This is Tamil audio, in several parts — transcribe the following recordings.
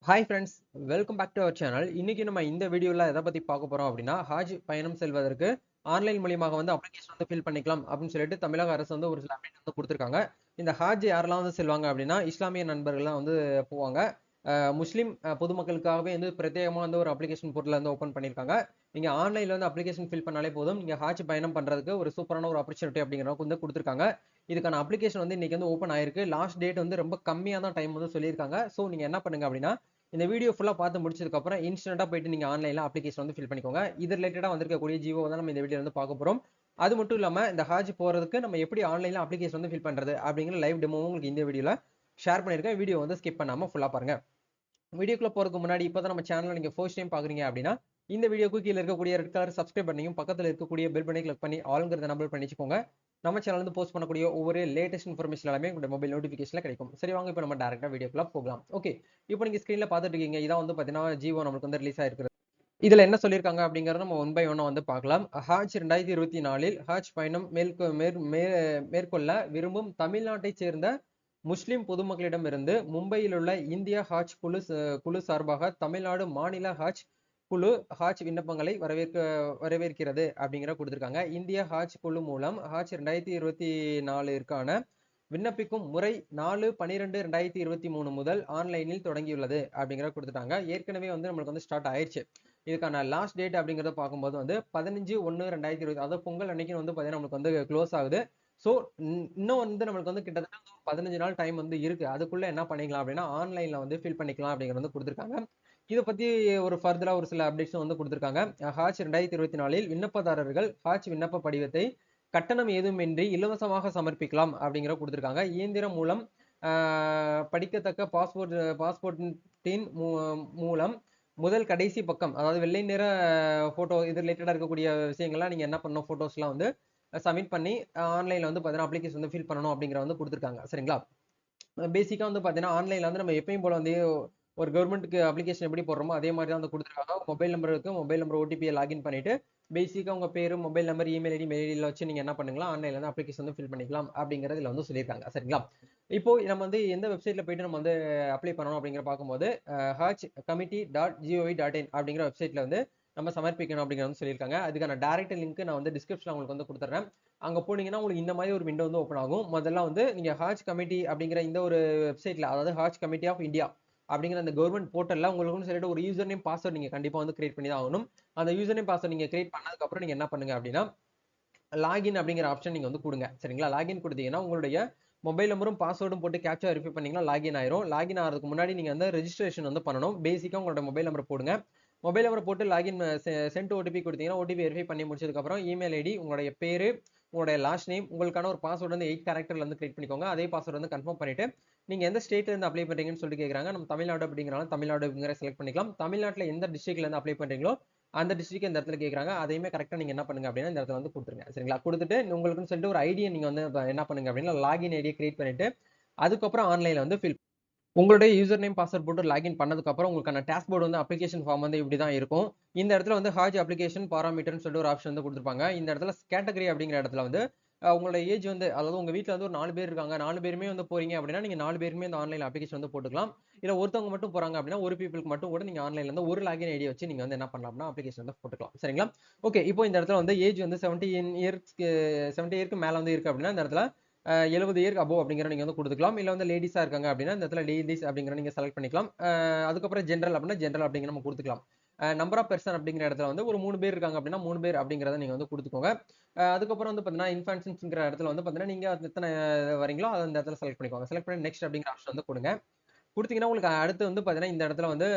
Hi friends, welcome back to our channel. இன்னைக்கு நம்ம இந்த வீடியோல எதை பத்தி பார்க்க போறோம் அப்படின்னா, ஹஜ் பயணம் செல்வதற்கு ஆன்லைன் மூலியமாக வந்து அப்ளிகேஷன் வந்து ஃபில் பண்ணிக்கலாம் அப்படின்னு சொல்லிட்டு தமிழக அரசு வந்து ஒரு சில அப்டேட் வந்து கொடுத்துருக்காங்க. இந்த ஹஜ் யாரெல்லாம் வந்து செல்வாங்க அப்படின்னா, இஸ்லாமிய நண்பர்கள்லாம் வந்து போவாங்க. முஸ்லீம் பொதுமக்களுக்காகவே வந்து பிரத்யேகமா வந்து ஒரு அப்ளிகேஷன் போர்ட்டல் வந்து ஓப்பன் பண்ணியிருக்காங்க. நீங்க ஆன்லைன்ல வந்து அப்ளிகேஷன் ஃபில் பண்ணாலே போதும், நீங்க ஹஜ் பயணம் பண்றதுக்கு ஒரு சூப்பரான ஒரு ஆப்பர்ச்சுனிட்டி அப்படிங்கிற வந்து கொடுத்துருக்காங்க. இதுக்கான அப்ளிகேஷன் வந்து இன்னைக்கு வந்து ஓப்பன் ஆயிருக்கு. லாஸ்ட் டேட் வந்து ரொம்ப கம்மியா தான் டைம் வந்து சொல்லியிருக்காங்க. ஸோ நீங்க என்ன பண்ணுங்க அப்படின்னா, இந்த வீடியோ ஃபுல்லா பார்த்து முடிச்சதுக்கு அப்புறம் இன்ஸ்டன்ட்டா போயிட்டு நீங்க ஆன்லைன்ல அப்ளிகேஷன் வந்து ஃபில் பண்ணிக்கோங்க. இது ரிலேட்டடா வந்திருக்கக்கூடிய ஜியோ தான் நம்ம இந்த வீடியோல வந்து பார்க்க போறோம். அது மட்டும் இல்லாம இந்த ஹஜ் போறதுக்கு நம்ம எப்படி ஆன்லைன்ல அப்ளிகேஷன் வந்து ஃபில் பண்றது அப்படிங்கிற லைவ் டெமோவும் உங்களுக்கு இந்த வீடியோல ஷேர் பண்ணியிருக்கேன். வீடியோ வந்து ஸ்கிப் பண்ணாம ஃபுல்லா பாருங்க. வீடியோக்குள்ள போறதுக்கு முன்னாடி இப்பதான் நம்ம சேனலை நீங்க ஃபர்ஸ்ட் டைம் பாக்குறீங்க அப்படின்னா இந்த வீடியோக்கு கீழே இருக்கக்கூடிய ரெட் கலர் சப்ஸ்கிரைப் பண்ணியும் பக்கத்துல இருக்கக்கூடிய பெல் பண்ணி கிளிக் பண்ணி ஆளுங்கிறத நம்பர் பண்ணி வச்சுக்கோங்க. நம்ம சேனல் வந்து போஸ்ட் பண்ணக்கூடிய ஒவ்வொரு லேட்டஸ்ட் இன்ஃபர்மேஷன் எல்லாமே உங்களுடைய மொபைல் நோட்டிஃபிகேஷன்ல கிடைக்கும். சரி, வாங்க இப்போ நம்ம டேரக்டா வீடியோக்குள்ள போகலாம். ஓகே, இப்போ நீங்க ஸ்கிரீன்ல பாத்துட்டு இருக்கீங்க, இதான் வந்து பாத்தீங்கன்னா ஜியோ நம்மளுக்கு வந்து ரிலீஸ் ஆயிருக்கிறது. இதுல என்ன சொல்லியிருக்காங்க அப்படிங்கறத நம்ம ஒன் பை ஒன்னா வந்து பார்க்கலாம். ஹாஜ் 2024 ஹாஜ் பயணம் மேற்கொள்ள விரும்பும் தமிழ்நாட்டைச் சேர்ந்த முஸ்லிம் பொதுமக்களிடமிருந்து மும்பையில் உள்ள இந்தியா ஹாஜ் குழு சார்பாக தமிழ்நாடு மாநில ஹாஜ் குழு ஹாஜ் விண்ணப்பங்களை வரவேற்கிறது அப்படிங்கிற கொடுத்திருக்காங்க. இந்திய ஹாஜ் குழு மூலம் ஹாஜ் 2024ற்கான விண்ணப்பிக்கும் முறை 4/12/2023 முதல் ஆன்லைனில் தொடங்கியுள்ளது அப்படிங்கிற கொடுத்துட்டாங்க. ஏற்கனவே வந்து நம்மளுக்கு வந்து ஸ்டார்ட் ஆயிடுச்சு. இதுக்கான லாஸ்ட் டேட் அப்படிங்கறத பார்க்கும்போது வந்து 15/1/2020, அதாவது பொங்கல் அன்னைக்கு வந்து பாத்தீங்கன்னா நம்மளுக்கு வந்து க்ளோஸ் ஆகுது. ஸோ இன்னும் வந்து நம்மளுக்கு வந்து கிட்டத்தட்ட 15 நாள் டைம் வந்து இருக்கு. அதுக்குள்ள என்ன பண்ணிக்கலாம் அப்படின்னா ஆன்லைன்ல வந்து ஃபில் பண்ணிக்கலாம் அப்படிங்கிறது வந்து கொடுத்துருக்காங்க. இதை பத்தி ஒரு ஃபர்தரா ஒரு சில அப்டேட்ஸ் வந்து கொடுத்துருக்காங்க. ஹாஜ் 2024 விண்ணப்பதாரர்கள் ஹாஜ் விண்ணப்ப படிவத்தை கட்டணம் ஏதுமின்றி இலவசமாக சமர்ப்பிக்கலாம் அப்படிங்கிற கொடுத்துருக்காங்க. இயந்திரம் மூலம் படிக்கத்தக்க பாஸ்போர்ட்டின் மூலம் முதல் கடைசி பக்கம், அதாவது வெள்ளை நிற போட்டோ இது ரிலேட்டடா இருக்கக்கூடிய விஷயங்கள்லாம் நீங்க என்ன பண்ணணும், போட்டோஸ்லாம் வந்து சப்மிட் பண்ணி ஆன்லைன்ல வந்து பாத்தீங்கன்னா அப்ளிகேஷன் வந்து ஃபில் பண்ணணும் அப்படிங்கிற வந்து கொடுத்துருக்காங்க. சரிங்களா? பேசிக்கா வந்து பாத்தீங்கன்னா ஆன்லைன்ல வந்து நம்ம எப்பயும் போல வந்து ஒரு கவர்மெண்ட்க்கு அப்ளிகேஷன் எப்படி போடுறோமோ அதே மாதிரி தான் வந்து கொடுத்துருக்காங்க. மொபைல் நம்பர் இருக்கு, மொபைல் நம்பர் ஓடிபியை லாகின் பண்ணிட்டு பேசிக்கா உங்க பேரு, mobile number, email ID, mail ஐடியில வச்சு நீங்க என்ன பண்ணுங்களா ஆன்லைன்ல வந்து அப்ளிகேஷன் வந்து ஃபில் பண்ணிக்கலாம் அப்படிங்கறது இதுல வந்து சொல்லியிருக்காங்க. சரிங்களா? இப்போ நம்ம வந்து எந்த வெப்சைட்ல போயிட்டு நம்ம வந்து அப்ளை பண்ணணும் அப்படிங்கிற பார்க்கும்போது hajcommittee.gov.in அப்படிங்கிற வெப்சைட்ல வந்து நம்ம சமர்ப்பிக்கணும் அப்படிங்கிறது வந்து சொல்லியிருக்காங்க. அதுக்கான டைரக்ட் லிங்க் நான் வந்து டிஸ்கிரிப்ஷன்ல உங்களுக்கு வந்து கொடுத்துறேன். அங்க போனீங்கன்னா உங்களுக்கு இந்த மாதிரி ஒரு விண்டோ வந்து ஓப்பன் ஆகும். முதல்ல வந்து நீங்க ஹாஜ் கமிட்டி அப்படிங்கிற இந்த ஒரு வெப்சைட்ல, அதாவது ஹாஜ் கமிட்டி ஆஃப் இந்தியா அப்படிங்கிற அந்த கவர்மெண்ட் போர்ட்டல்ல உங்களுக்கு சொல்லிட்டு ஒரு யூசர் நேம் பாஸ்வேர்ட் நீங்க கண்டிப்பா வந்து கிரியேட் பண்ணி தான் ஆகணும். அந்த யூசர் நேம் பாஸ்வேர்ட் நீங்க கிரியேட் பண்ணதுக்கு அப்புறம் நீங்க என்ன பண்ணுங்க அப்படின்னா லாகின் அப்படிங்கிற ஆப்ஷன் நீங்க வந்து கொடுங்க. சரிங்களா? லாகின் கொடுத்தீங்கன்னா உங்களுடைய மொபைல் நம்பரும் பாஸ்வேர்டும் போட்டு கேப்சா வெரிஃபை பண்ணீங்கன்னா லாகின் ஆயிரும். லாகின் ஆகிறதுக்கு முன்னாடி நீங்க வந்து ரெஜிஸ்ட்ரேஷன் வந்து பண்ணணும். பேசிக்கா உங்களோட மொபைல் நம்பர் போடுங்க. மொபைல் நம்பர் போட்டு லாகின் சென்ட் ஓடிபி கொடுத்தீங்கன்னா ஓடிபி வெரிஃபை பண்ணி முடிச்சதுக்கு அப்புறம் இமெயில் ஐடி, உங்களுடைய பேரு, உங்களுடைய லாஸ்ட் நேம், உங்களுக்கான ஒரு பாஸ்வேர்டு வந்து 8 கேரக்டர்ல வந்து கிரியேட் பண்ணிக்கோங்க. அதே பாஸ்வேர்டு வந்து கன்ஃபார்ம் பண்ணிட்டு நீங்க எந்த ஸ்டேட்ல இருந்து அப்ளை பண்றீங்கன்னு சொல்லிட்டு கேக்குறாங்க. நம்ம தமிழ்நாடு அப்படிங்கறனால தமிழ்நாடு அப்படிங்கிற செலக்ட் பண்ணிக்கலாம். தமிழ்நாட்டுல எந்த டிஸ்ட்ரிக்ட்ல இருந்து அப்ளை பண்றீங்களோ அந்த டிஸ்ட்ரிக்ட் இந்த இடத்துல கேக்குறாங்க. அதையுமே கரெக்டா நீங்க என்ன பண்ணுங்க அப்படின்னா இந்த இடத்துல வந்து கொடுத்துருங்க. சரிங்களா? கொடுத்துட்டு உங்களுக்குன்னு சொல்லிட்டு ஒரு ஐடியை நீங்க வந்து என்ன பண்ணுங்க அப்படின்னா லாகின் ஐடியை கிரியேட் பண்ணிட்டு அதுக்கப்புறம் ஆன்லைன்ல வந்து உங்களுடைய யூசர் நேம் பாஸ்வேர்ட் போட்டு லாகின் பண்ணதுக்கு அப்புறம் உங்களுக்கான டேஷ்போர்டு வந்து அப்ளிகேஷன் ஃபார்ம் வந்து இப்படி தான் இருக்கும். இந்த இடத்துல வந்து ஹாஜ் அப்ளிகேஷன் பாராமீட்டர்னு சொல்லிட்டு ஒரு ஆப்ஷன் வந்து கொடுத்துருப்பாங்க. இந்த இடத்துல கேட்டகரி அப்படிங்கிற இடத்துல வந்து உங்களோட ஏஜ் வந்து, அதாவது உங்க வீட்டுல வந்து ஒரு 4 பேர் இருக்காங்க, 4 பேருமே வந்து போறீங்க அப்படின்னா நீங்க 4 பேருமே இந்த ஆன்லைன் அப்ளிகேஷன் வந்து போட்டுக்கலாம். இல்ல ஒருத்தவங்க மட்டும் போறாங்க அப்படின்னா ஒரு பீப்புளுக்கு மட்டும் கூட நீங்க ஆன்லைன்ல இருந்து ஒரு லாகின் ஐடி வச்சு நீங்க வந்து என்ன பண்ணலாம்னா அப்ளிகேஷன் வந்து போட்டுக்கலாம். சரிங்களா? ஓகே, இப்போ இந்த இடத்துல வந்து ஏஜ் வந்து 70 இயர்க்கு மேல வந்து இருக்கு அப்படின்னா இந்த இடத்துல 70 இயர்க்கு அபோவ் அப்படிங்கிற நீங்க வந்து கொடுத்துக்கலாம். இல்ல வந்து லேடிஸா இருக்காங்க அப்படின்னா இந்த இடத்துல லேடிஸ் அப்படிங்கிற நீங்க செலக்ட் பண்ணிக்கலாம். அதுக்கப்புறம் ஜென்ரல் அப்படின்னா ஜென்ரல் அப்படிங்கிற நம்ம கொடுத்துக்கலாம். நம்பர் ஆஃப் பெர்சன் அப்படிங்கிற இடத்துல வந்து ஒரு 3 பேர் இருக்காங்க அப்படின்னா 3 பேர் அப்படிங்கிறத நீங்க வந்து கொடுத்துக்கோங்க. அதுக்கப்புறம் வந்து பாத்தீங்கன்னா இன்ஃபென்ஷன்ஸ்ங்கிற இடத்துல வந்து பாத்தீங்கன்னா நீங்க எத்தனை வரீங்களோ அதை இந்த இடத்துல செலக்ட் பண்ணிக்கோங்க. செலக்ட் பண்ணி நெக்ஸ்ட் அப்படிங்கிற ஆப்ஷன் வந்து கொடுங்க. கொடுத்தீங்கன்னா உங்களுக்கு அடுத்து வந்து பாத்தீங்கன்னா இந்த இடத்துல வந்து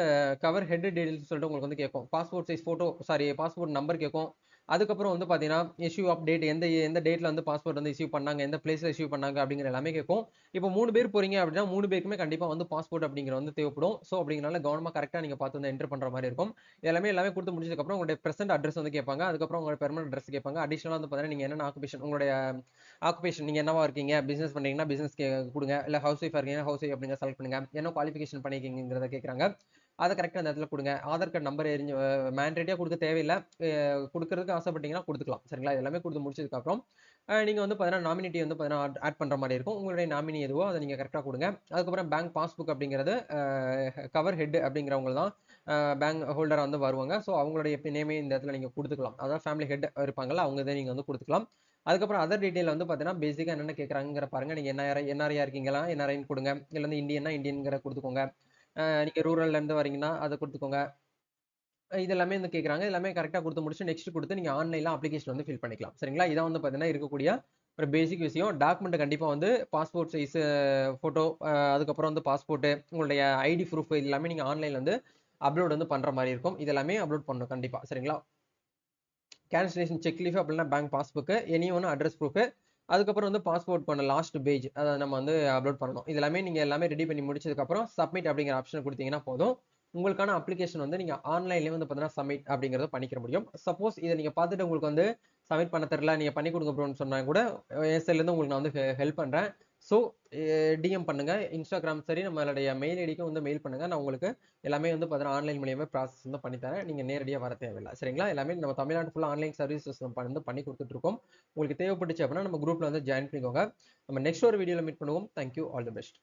கவர் ஹெட் டீடைல்ஸ் சொல்லிட்டு உங்களுக்கு வந்து கேட்கும். Passport size photo, sorry passport number கேட்கும். அதுக்கப்புறம் வந்து பாத்தீங்கன்னா இஷ்யூ ஆஃப் டேட், எந்த எந்த டேட்ல வந்து பாஸ்போர்ட் வந்து இஷ்யூ பண்ணாங்க, எந்த பிளேஸ்ல இஷ்யூ பண்ணாங்க அப்படிங்கிற எல்லாமே கேட்கும். இப்போ 3 பேர் போறீங்க அப்படின்னா 3 பேருக்குமே கண்டிப்பா வந்து பாஸ்போர்ட் அப்படிங்கிற வந்து தேவைப்படும். ஸோ அப்படிங்கறனால கவனமா கரெக்டா நீங்க பார்த்து வந்து என்டர் பண்ற மாதிரி இருக்கும். எல்லாமே கொடுத்து முடிச்சதுக்கு அப்புறம் உங்களுடைய பிரசன்ட் அட்ரஸ் வந்து கேட்பாங்க. அதுக்கப்புறம் உங்களோட பெர்மனன்ட் அட்ரஸ் கேட்பாங்க. அடிஷனலா வந்து பாத்தீங்கன்னா நீங்க என்ன ஆக்குபேஷன், உங்களுடைய ஆக்குபேஷன் நீங்க என்னவா இருக்கீங்க, பிசினஸ் பண்றீங்கன்னா பிசினஸ் கொடுங்க, இல்ல ஹவுஸ் ஒய்ஃபா இருக்கீங்கன்னா ஹவுஸ் ஒய்ஃப் அப்படிங்க செலக்ட் பண்ணுங்க. என்ன குவாலிஃபிகேஷன் பண்ணிருக்கீங்கிறத கேட்கறாங்க. அதை கரெக்டாக அந்த இடத்துல கொடுங்க. ஆதார் கார்டு நம்பர் மேண்டேட்டியாக கொடுக்க தேவையில்லை. கொடுக்கறதுக்கு ஆசைப்பட்டீங்கன்னா கொடுத்துக்கலாம். சரிங்களா? எல்லாமே கொடுத்து முடிச்சதுக்கப்புறம் நீங்கள் வந்து பார்த்தீங்கன்னா நாமினிட்டி வந்து பார்த்தீங்கன்னா ஆட் பண்ணுற மாதிரி இருக்கும். உங்களுடைய நாமினி எதுவோ அதை நீங்கள் கரெக்டாக கொடுங்க. அதுக்கப்புறம் பேங்க் பாஸ்புக் அப்படிங்கிறது கவர் ஹெட் அப்படிங்கிறவங்க தான் பேங்க் ஹோல்டராக வந்து வருவாங்க. ஸோ அவங்களுடைய நேமே இந்த இடத்துல நீங்கள் கொடுத்துக்கலாம். அதாவது ஃபேமிலி ஹெட் இருப்பாங்கல்ல, அவங்க இதை நீங்கள் வந்து கொடுத்துக்கலாம். அதுக்கப்புறம் அதர் டீடைல் வந்து பார்த்தீங்கன்னா பேசிக்காக என்னென்ன கேட்குறாங்கிற பாருங்க. நீங்கள் என்ஆர்ஐயா இருக்கீங்களா, என்ஆர்ஐன்னு கொடுங்க. இல்லை வந்து இந்தியன்னா இந்தியன்கிற கொடுத்துக்கோங்க. நீங்கள் ரூரல்லேருந்து வரீங்கன்னா அதை கொடுத்துக்கோங்க. இது எல்லாமே வந்து கேட்குறாங்க. எல்லாமே கரெக்டாக கொடுத்து முடிச்சு நெக்ஸ்ட் கொடுத்து நீங்கள் ஆன்லைனில் அப்ளிகேஷன் வந்து ஃபில் பண்ணிக்கலாம். சரிங்களா? இதான் வந்து பார்த்தீங்கன்னா இருக்கக்கூடிய ஒரு பேசிக் விஷயம். டாக்குமெண்ட் கண்டிப்பாக வந்து பாஸ்போர்ட் சைஸ் ஃபோட்டோ, அதுக்கப்புறம் வந்து பாஸ்போர்ட்டு, உங்களுடைய ஐடி ப்ரூஃப் இது எல்லாமே நீங்கள் ஆன்லைனில் வந்து அப்லோட் வந்து பண்ணுற மாதிரி இருக்கும். இது எல்லாமே அப்லோட் பண்ணணும் கண்டிப்பாக. சரிங்களா? கேன்சலேஷன் செக் லீஃப் அப்படின்னா பேங்க் பாஸ்புக்கு, எனி ஒன்று அட்ரஸ் ப்ரூஃப், அதுக்கப்புறம் வந்து பாஸ்போர்ட் பண்ண லாஸ்ட் பேஜ் அதை நம்ம வந்து அப்லோட் பண்ணணும். இது எல்லாமே நீங்கள் எல்லாமே ரெடி பண்ணி முடிச்சதுக்கப்புறம் சப்மிட் அப்படிங்கிற ஆப்ஷனை கொடுத்தீங்கன்னா போதும். உங்களுக்கான அப்ளிகேஷன் வந்து நீங்கள் ஆன்லைன்லேயே வந்து பார்த்தீங்கன்னா சப்மிட் அப்படிங்கிறத பண்ணிக்க முடியும். சப்போஸ் இதை நீங்கள் பார்த்துட்டு உங்களுக்கு வந்து சப்மிட் பண்ண தெரியல, நீங்கள் பண்ணி கொடுங்க ப்ரோன்னு சொன்னால் கூட என் சைட்லேருந்து உங்களுக்கு நான் வந்து ஹெல்ப் பண்ணுறேன். ஸோ டிஎம் பண்ணுங்க. இன்ஸ்டாகிராம் சரி, நம்மளுடைய மெயில் ஐடிக்கும் வந்து மெயில் பண்ணுங்க. நான் உங்களுக்கு எல்லாமே வந்து பார்த்தீங்கன்னா ஆன்லைன் மூலியமா ப்ராசஸ் வந்து பண்ணித்தரேன். நீங்கள் நேரடியாக வர தேவையில்லை. சரிங்களா? எல்லாமே நம்ம தமிழ்நாடு ஃபுல்லாக ஆன்லைன் சர்வீசஸ் நம்ம வந்து பண்ணி கொடுத்துட்டு இருக்கோம். உங்களுக்கு தேவைப்பட்டுச்சு அப்படின்னா நம்ம குரூப்ல வந்து ஜாயின் பண்ணிக்கோங்க. நம்ம நெக்ஸ்ட் ஒரு வீடியோவில் மீட் பண்ணுவோம். தேங்க்யூ. All the best.